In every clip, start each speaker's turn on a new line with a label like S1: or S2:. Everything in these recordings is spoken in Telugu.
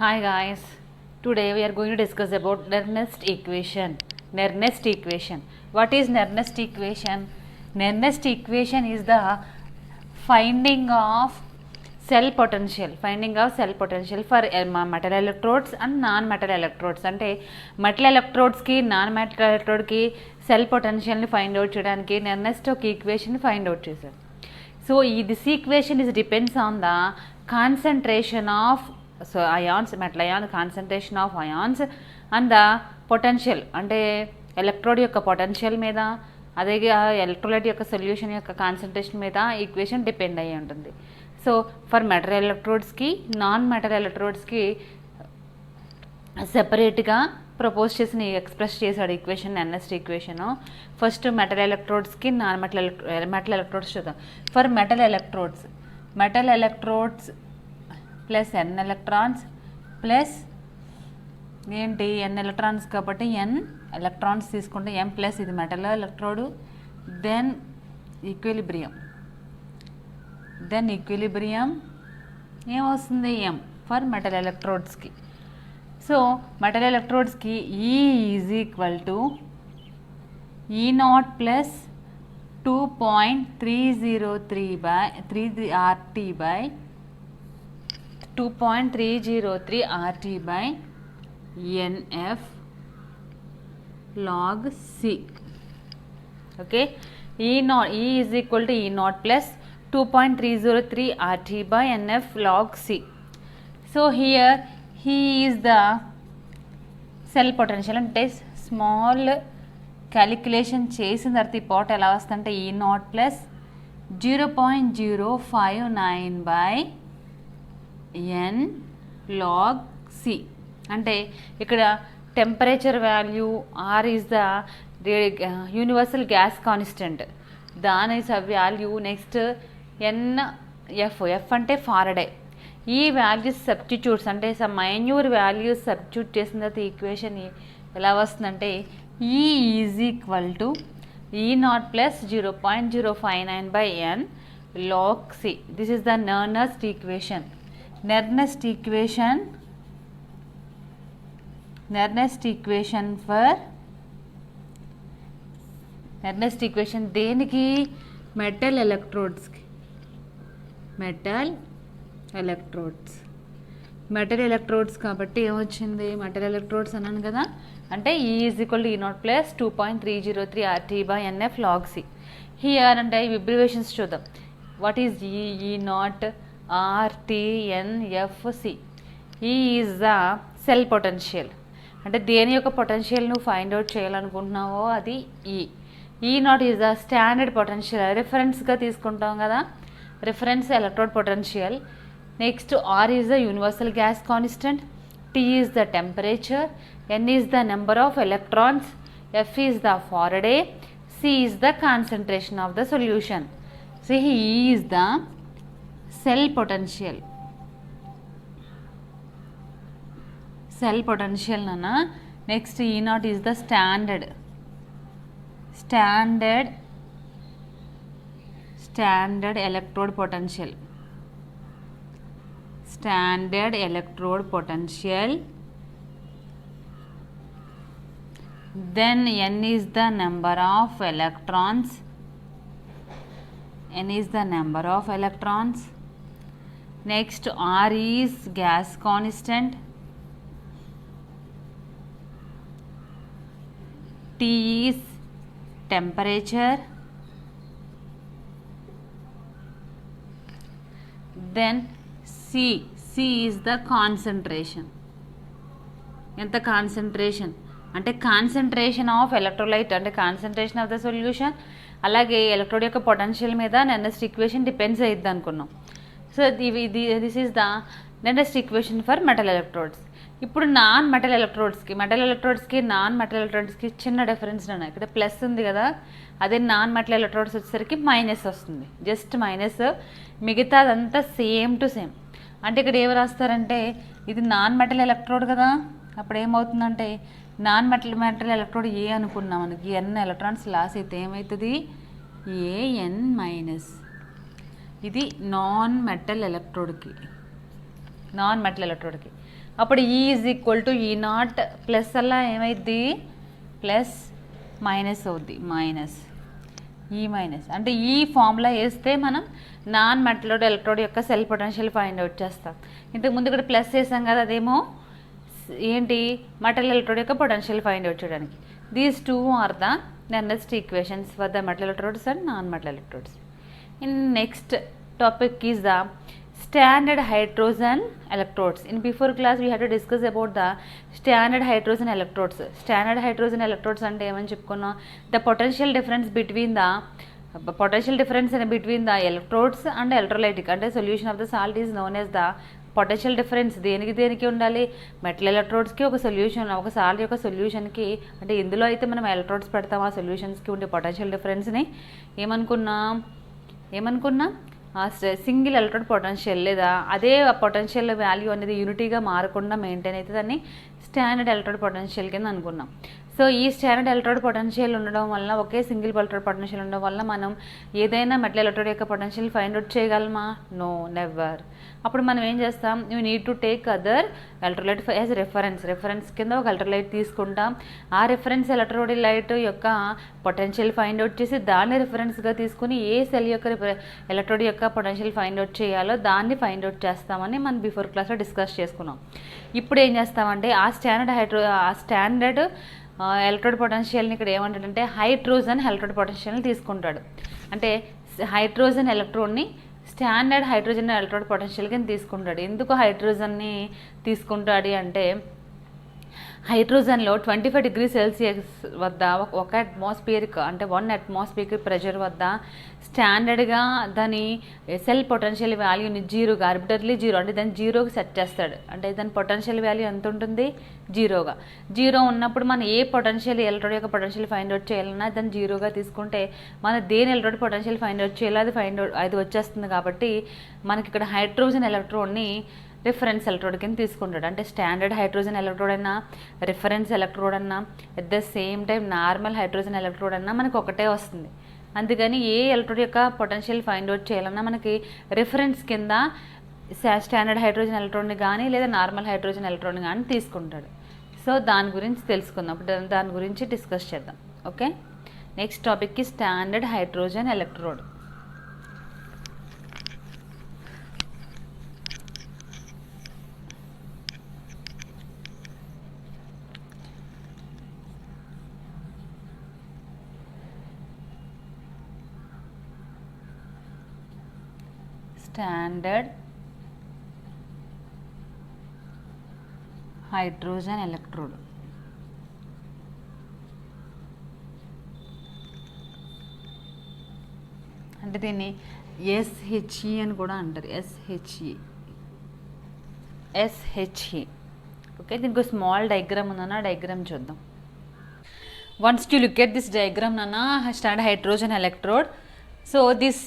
S1: Hi guys, today we are going to discuss about Nernst equation. Nernst equation. What is Nernst equation? Nernst equation is the finding of cell potential for metal electrodes and non-metal electrodes. అంటే metal electrodes కి non-metal electrode కి cell potential ని find out చేయడానికి Nernst ఒక ఈక్వేషన్ find out చేశారు. So this equation is depends on the concentration of ions, metal ion concentration of ions and the potential అంటే ఎలక్ట్రోడ్ యొక్క పొటెన్షియల్ మీద అదే ఎలక్ట్రోలైట్ యొక్క సొల్యూషన్ యొక్క కాన్సన్ట్రేషన్ మీద ఈక్వేషన్ డిపెండ్ అయ్యి ఉంటుంది. సో ఫర్ మెటల్ ఎలక్ట్రోడ్స్కి నాన్ మెటల్ ఎలక్ట్రోడ్స్కి సెపరేట్గా ప్రపోజ్ చేసిన ఎక్స్ప్రెస్ చేశాడు equation Nernst equation. First metal ఎలక్ట్రోడ్స్కి నాన్ మెటల్ ఎలక్ట్రోడ్స్ చూద్దాం. For metal electrodes plus N electrons plus ఏంటి ఎన్ ఎలక్ట్రాన్స్ కాబట్టి ఎన్ ఎలక్ట్రాన్స్ తీసుకుంటే ఎం ప్లస్ ఇది మెటల్ ఎలక్ట్రోడ్ దెన్ ఈక్విలిబ్రియం ఏమొస్తుంది ఎం ఫర్ మెటల్ ఎలక్ట్రోడ్స్కి. సో మెటల్ ఎలక్ట్రోడ్స్కి E is equal to E naught plus 2.303 by 3RT by 2.303 RT by NF log C. Okay, E is equal to E naught plus 2.303 RT by NF log C. So here he is the cell potential అంటే స్మాల్ క్యాలిక్యులేషన్ చేసిన తర్వాత ఈ పాట్ ఎలా వస్తుందంటే E naught plus 0.059 by n log C. అంటే ఇక్కడ temperature value R is the universal gas constant, దాని వాల్యూ నెక్స్ట్ ఎఫ్ అంటే ఫారడే. ఈ వాల్యూస్ సబ్స్టిట్యూట్స్ అంటే సమ్ మైన్యూర్ వాల్యూస్ సబ్స్టిట్యూట్ చేసిన తర్వాత ఈక్వేషన్ ఎలా వస్తుందంటే ఈ is equal to E naught plus 0.059 by n log C. This is the Nernst equation. Nernst equation దేనికి మెటల్ ఎలక్ట్రోడ్స్ కాబట్టి ఏమొచ్చింది మెటల్ ఎలక్ట్రోడ్స్ అన్నాను కదా, అంటే ఈ is equal to E naught plus 2.303 RT by NF log C. Here అంటే ఈ అబ్రివేషన్స్ చూద్దాం. వాట్ ఈజ్ ఈ నాట్ RTNFC. ఈ ఈజ్ ద సెల్ పొటెన్షియల్, అంటే దేని యొక్క పొటెన్షియల్ నువ్వు ఫైండ్ అవుట్ చేయాలనుకుంటున్నావో అది E naught is the standard potential, రిఫరెన్స్గా తీసుకుంటాం కదా, reference electrode potential. Next R is the universal gas constant, T is the temperature, N is the number of electrons, F is the Faraday, C is the concentration of the solution. So he is the cell potential nana. Next E naught is the standard electrode potential, then n is the number of electrons. Next R is gas constant, T is temperature, then C is the concentration. ఎంత కాన్సన్ట్రేషన్ అంటే కాన్సన్ట్రేషన్ ఆఫ్ ఎలక్ట్రోలైట్ అంటే కాన్సన్ట్రేషన్ ఆఫ్ ద సొల్యూషన్, అలాగే ఎలక్ట్రోడ్ యొక్క పొటెన్షియల్ మీద నెర్నస్ట్ ఈక్వేషన్ డిపెండ్స్ అయ్యిద్ది అనుకున్నాం. So this is the Nernst equation for metal electrodes. ఇప్పుడు నాన్ మెటల్ ఎలక్ట్రోడ్స్కి చిన్న డిఫరెన్స్ ఉన్నాయి. ఇక్కడ ప్లస్ ఉంది కదా, అదే నాన్ మెటల్ ఎలక్ట్రోడ్స్ వచ్చేసరికి మైనస్ వస్తుంది, జస్ట్ మైనస్. మిగతాదంతా సేమ్ టు సేమ్. అంటే ఇక్కడ ఏమి రాస్తారంటే ఇది నాన్ మెటల్ ఎలక్ట్రోడ్ కదా, అప్పుడు ఏమవుతుందంటే నాన్ మెటల్ ఎలక్ట్రోడ్ ఏ అనుకున్నాం, మనకి ఎన్ ఎలక్ట్రాన్స్ లాస్ అయితే ఏమవుతుంది ఏఎన్ మైనస్. ఇది నాన్ మెటల్ ఎలక్ట్రోడ్కి అప్పుడు E is equal to E naught plus అలా ఏమైద్ది ప్లస్ మైనస్ అవుద్ది మైనస్ ఈ మైనస్ అంటే ఈ ఫార్ములా వేస్తే మనం నాన్ మెటల్ ఎలక్ట్రోడ్ యొక్క సెల్ పొటెన్షియల్ ఫైండ్ అవుట్ చేస్తాం. ఇంతకుముందు ఇక్కడ ప్లస్ చేసాం కదా, అదేమో ఏంటి మెటల్ ఎలక్ట్రోడ్ యొక్క పొటెన్షియల్ ఫైండ్ అవుట్ చేయడానికి. These two are the Nernst equations for the metal electrodes and non-metal electrodes. In next topic is the standard hydrogen electrodes. In before class we had to discuss about the standard hydrogen electrodes. Standard hydrogen electrodes అంటే ఏమని చెప్పుకున్నాం, the potential difference between the electrodes and electrolytic అంటే solution of the salt is known as the potential difference. దేనికి ఉండాలి, మెటల్ ఎలక్ట్రోడ్స్కి ఒక సొల్యూషన్, ఒక సాల్ట్ యొక్క సొల్యూషన్కి అంటే ఎందులో అయితే మనం ఎలక్ట్రోడ్స్ పెడతాం ఆ సొల్యూషన్స్కి ఉండే పొటెన్షియల్ డిఫరెన్స్ని ఏమనుకున్నాం సింగిల్ ఎలక్ట్రోడ్ పొటెన్షియల్, లేదా అదే పొటెన్షియల్ వాల్యూ అనేది యూనిటీగా మారకుండా మెయింటైన్ అయితే దాన్ని స్టాండర్డ్ ఎలక్ట్రోడ్ పొటెన్షియల్ కింద అనుకున్నాం. సో ఈ స్టాండర్డ్ ఎలక్ట్రోడ్ పొటెన్షియల్ ఉండడం వల్ల, ఒకే సింగిల్ ఎలక్ట్రోడ్ పొటెన్షియల్ ఉండడం వల్ల మనం ఏదైనా మెటల్ ఎలక్ట్రోడ్ యొక్క పొటెన్షియల్ ఫైండ్ అవుట్ చేయగలమా? No, never. అప్పుడు మనం ఏం చేస్తాం, you need to take other electrolyte as reference కింద ఒక ఎలక్ట్రోలైట్ తీసుకుంటాం. ఆ రెఫరెన్స్ ఎలక్ట్రోలైట్ యొక్క పొటెన్షియల్ ఫైండ్ అవుట్ చేసి దాన్ని రెఫరెన్స్గా తీసుకుని ఏ సెల్ యొక్క ఎలక్ట్రోడ్ యొక్క పొటెన్షియల్ ఫైండ్ అవుట్ చేయాలో దాన్ని ఫైండ్ అవుట్ చేస్తామని మనం బిఫోర్ క్లాస్లో డిస్కస్ చేసుకున్నాం. ఇప్పుడు ఏం చేస్తామంటే ఆ స్టాండర్డ్ ఎలక్ట్రోడ్ పొటెన్షియల్ని ఇక్కడ ఏమంటాడంటే హైడ్రోజన్ ఎలక్ట్రోడ్ పొటెన్షియల్ని తీసుకుంటాడు. అంటే హైడ్రోజన్ ఎలక్ట్రోడ్ని స్టాండర్డ్ హైడ్రోజన్ ఎలక్ట్రోడ్ పొటెన్షియల్ కింద తీసుకుంటాడు. ఎందుకు హైడ్రోజన్ని తీసుకుంటాడు అంటే హైడ్రోజన్లో 25 degrees Celsius వద్ద ఒక అట్మాస్ఫియరిక్ అంటే 1 atmospheric ప్రెషర్ వద్ద స్టాండర్డ్గా దాని సెల్ పొటెన్షియల్ వాల్యూని జీరోగా, ఆర్బిటర్లీ జీరో అంటే దాన్ని జీరోకి సెట్ చేస్తాడు. అంటే దాని పొటెన్షియల్ వాల్యూ ఎంత ఉంటుంది, జీరో ఉన్నప్పుడు మనం ఏ పొటెన్షియల్ ఎలక్ట్రోడ్ యొక్క పొటెన్షియల్ ఫైండ్ అవుట్ చేయాలన్నా దాన్ని జీరోగా తీసుకుంటే మన దేని ఎలక్ట్రోడ్ పొటెన్షియల్ ఫైండ్ అవుట్ చేయాలో అది వచ్చేస్తుంది. కాబట్టి మనకి ఇక్కడ హైడ్రోజన్ ఎలక్ట్రోడ్ని రిఫరెన్స్ ఎలక్ట్రోడ్ కింద తీసుకుంటాడు. అంటే స్టాండర్డ్ హైడ్రోజన్ ఎలక్ట్రోడ్ అన్నా, రిఫరెన్స్ ఎలక్ట్రోడ్ అన్నా, at the same time normal hydrogen electrode అన్నా మనకు ఒకటే వస్తుంది. అందుకని ఏ ఎలక్ట్రోడ్ యొక్క పొటెన్షియల్ ఫైండ్ అవుట్ చేయాలన్నా మనకి రిఫరెన్స్ కింద స్టాండర్డ్ హైడ్రోజన్ ఎలక్ట్రోడ్ని కానీ లేదా నార్మల్ హైడ్రోజన్ ఎలక్ట్రోడ్ని కానీ తీసుకుంటాడు. సో దాని గురించి తెలుసుకుందాం, దాని గురించి డిస్కస్ చేద్దాం. ఓకే, నెక్స్ట్ టాపిక్కి standard hydrogen electrode. Standard hydrogen electrode అంటే దీన్ని SHE అని కూడా అంటారు. SHE. ఓకే, దీనికి స్మాల్ డయాగ్రామ్ ఉందన్న, డయాగ్రామ్ చూద్దాం. Once to look at this diagram అన్న, standard hydrogen electrode. So this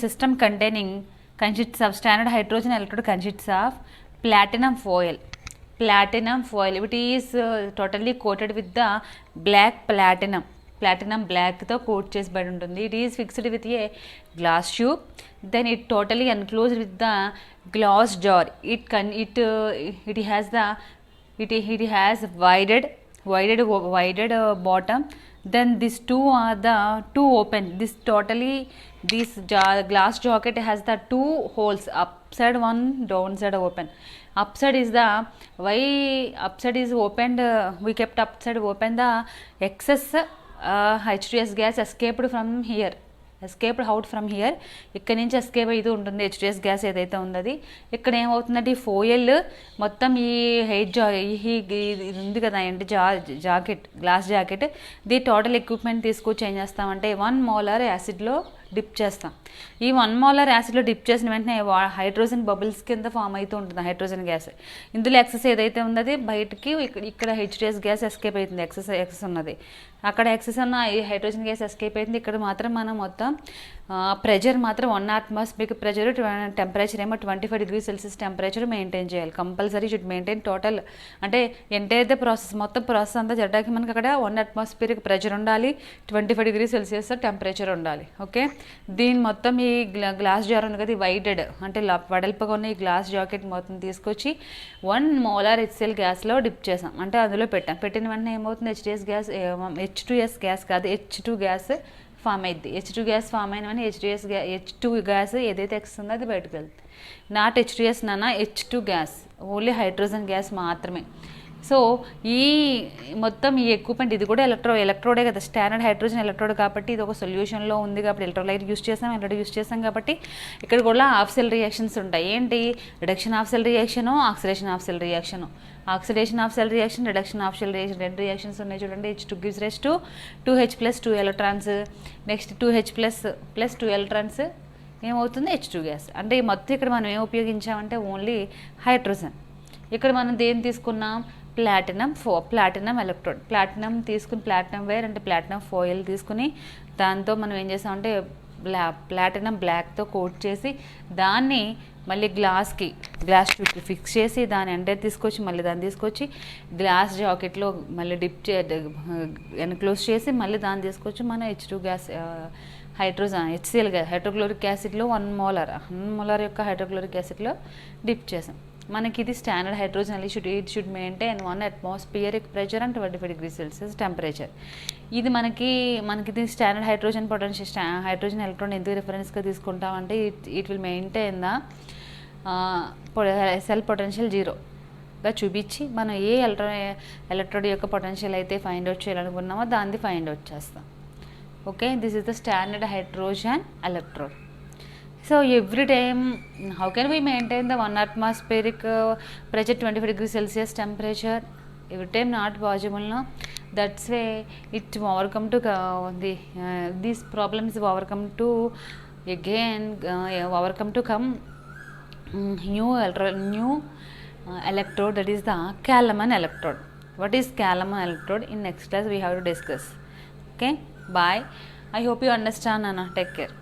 S1: system consists of standard hydrogen electrode consists of platinum foil. It is totally coated with the black platinum black తో కోట్ చేసి బడి ఉంటుంది. It is fixed with a glass tube. Then it totally enclosed with the glass jar. It has wided bottom. Then these two are the two open. This glass jacket has the two holes, upside one, downside open. Upside is opened. We kept upside open. The excess H2S gas escaped out from here. ఇక్కడ నుంచి ఎస్కేప్ అయితే ఉంటుంది H2S గ్యాస్ ఏదైతే ఉందది. ఇక్కడ ఏమవుతుందంటే ఈ ఫోయిల్ మొత్తం ఈ ఇది ఉంది కదా ఏంటి గ్లాస్ జాకెట్, ఇది టోటల్ ఎక్విప్మెంట్ తీసుకొచ్చి ఏం చేస్తామంటే 1 molar యాసిడ్లో డిప్ చేస్తాం. ఈ 1 molar యాసిడ్లో డిప్ చేసిన వెంటనే హైడ్రోజన్ బబుల్స్ కింద ఫామ్ అవుతూ ఉంటుంది హైడ్రోజన్ గ్యాస్. ఇందులో ఎక్సెస్ ఏదైతే ఉన్నది బయటికి ఇక్కడ H2S గ్యాస్ ఎస్కేప్ అవుతుంది. ఎక్సెస్ ఉన్నది అక్కడ, ఎక్సెస్ ఉన్న ఈ హైడ్రోజన్ గ్యాస్ ఎస్కేప్ అవుతుంది. ఇక్కడ మాత్రం మనం మొత్తం ప్రెషర్ మాత్రం 1 atmospheric ప్రెషర్, టెంపరేచర్ ఏమో 25 degrees Celsius టెంపరేచర్ మెయింటైన్ చేయాలి. కంపల్సరీ షుడ్ మెయింటైన్ టోటల్ అంటే ఎంటైర్ ద ప్రాసెస్ మొత్తం ప్రాసెస్ అంతా జరగడానికి మనకి అక్కడ 1 atmospheric ప్రెషర్ ఉండాలి, 25 degrees Celsius టెంపరేచర్ ఉండాలి. ఓకే, దీని మొత్తం ఈ గ్లాస్ జార్ ఉంది కదా, వైడెడ్ అంటే వెడల్పుగా ఉన్న ఈ గ్లాస్ జాకెట్ మొత్తం తీసుకొచ్చి 1 మోలార్ HCl గ్యాస్లో డిప్ చేసాం, అంటే అందులో పెట్టాం. పెట్టిన వెంటనే ఏమవుతుంది, H2S గ్యాస్ కాదు, H2 గ్యాస్ ఫామ్ అయింది. H2 గ్యాస్ ఫామ్ అయినవని H2 గ్యాస్ ఏదైతే ఎక్స్తుందో అది బయటకు వెళ్తుంది. నాట్ H2S నాన్న, H2 gas, only hydrogen gas మాత్రమే. సో ఈ మొత్తం ఈ ఎక్విప్మెంట్ ఇది కూడా ఎలక్ట్రోడే కదా, స్టాండర్డ్ హైడ్రోజన్ ఎలక్ట్రోడ్ కాబట్టి ఇది ఒక సొల్యూషన్లో ఉంది కాబట్టి ఎలక్ట్రోలైట్ యూస్ చేస్తాం కాబట్టి ఇక్కడ కూడా హాఫ్ సెల్ రియాక్షన్స్ ఉంటాయి. ఏంటి, reduction of cell reaction, oxidation of cell reaction. Oxidation of cell reaction, reduction of cell reaction, 2 reactions ఉన్నాయి చూడండి. H2 gives rise to 2H plus 2 electrons, next 2H plus 2 electrons ఏమవుతుంది, H2 గ్యాస్. అంటే ఈ మొత్తం ఇక్కడ మనం ఏం ఉపయోగించామంటే ఓన్లీ హైడ్రోజన్. ఇక్కడ మనం దేన్ని తీసుకున్నాం, ప్లాటినం ఎలక్ట్రోడ్. ప్లాటినం తీసుకుని, ప్లాటినం వైర్ అంటే ప్లాటినం ఫాయిల్ తీసుకుని దాంతో మనం ఏం చేసామంటే ప్లాటినం బ్లాక్తో కోట్ చేసి దాన్ని మళ్ళీ గ్లాస్ ట్యూబ్కి ఫిక్స్ చేసి దాని ఎండర్ తీసుకొచ్చి మళ్ళీ దాన్ని తీసుకొచ్చి గ్లాస్ జాకెట్లో మళ్ళీ ఎన్క్లోజ్ చేసి మళ్ళీ దాన్ని తీసుకొచ్చి మన H2 gas HCl gas hydrochloric యాసిడ్లో 1 మోలార్ యొక్క హైడ్రోక్లోరిక్ యాసిడ్లో డిప్ చేసాం. మనకి ఇది standard hydrogen it should maintain 1 atmospheric pressure and 25 degrees Celsius temperature. ఇది మనకి ఇది స్టాండర్డ్ హైడ్రోజన్ ఎలక్ట్రాన్ ఎందుకు రిఫరెన్స్గా తీసుకుంటామంటే it will maintain the cell potential 0గా చూపించి మనం ఏ ఎలక్ట్రోడ్ యొక్క పొటెన్షియల్ అయితే ఫైండ్ అవుట్ చేయాలనుకున్నామో దాన్ని ఫైండ్ అవుట్ చేస్తాం. Okay, this is the standard hydrogen electrode. So every time, how can we maintain the 1 atmospheric pressure, 25 degrees Celsius temperature? Every time not possible, no? That's why it overcome to these problems overcome to come new electrode, that is the Kalaman electrode. What is Kalaman electrode? In next class we have to discuss. Okay, bye. I hope you understand, Anna. Take care.